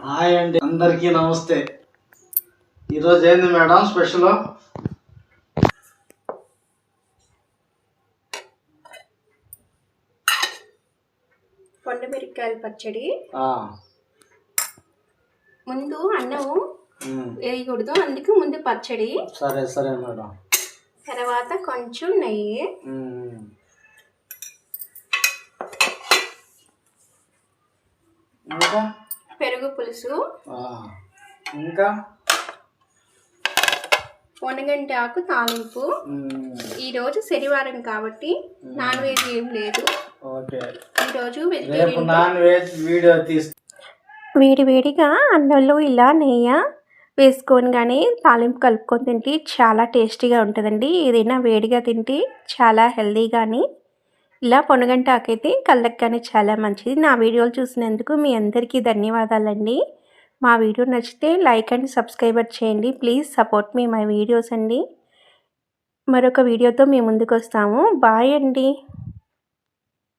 Hi అండి, అందరికీ నమస్తే. ఈరోజు ఏంది మేడం స్పెషల్? పొండమిరపకాయల పచ్చడి. ముందు అన్నం వేయకూడదు, అందుకు ముందు పచ్చడి. సరే సరే మేడం. తర్వాత కొంచెం నెయ్యి, ఇంకా పెరుగు పులుసు, ఇంకా పొనగంటి ఆకు తాలింపు. ఈరోజు శనివారం కాబట్టి నాన్ వెజ్ ఏం లేదు. ఈరోజు నాన్ వెజ్ వీడియో వేడివేడిగా అన్నంలో ఇలా నెయ్యి వేసుకొని కానీ తాలింపు కలుపుకొని తింటే చాలా టేస్టీగా ఉంటుందండి. ఏదైనా వేడిగా తింటే చాలా హెల్దీ. కానీ ఇలా పొనగంటి ఆకైతే కళ్ళకి కానీ చాలా మంచిది. నా వీడియోలు చూసినందుకు మీ అందరికీ ధన్యవాదాలండి. మా వీడియో నచ్చితే లైక్ అండ్ సబ్స్క్రైబర్ చేయండి. Please support me my videos అండి. మరొక వీడియోతో మీ ముందుకు వస్తాము. బాయ్ అండి.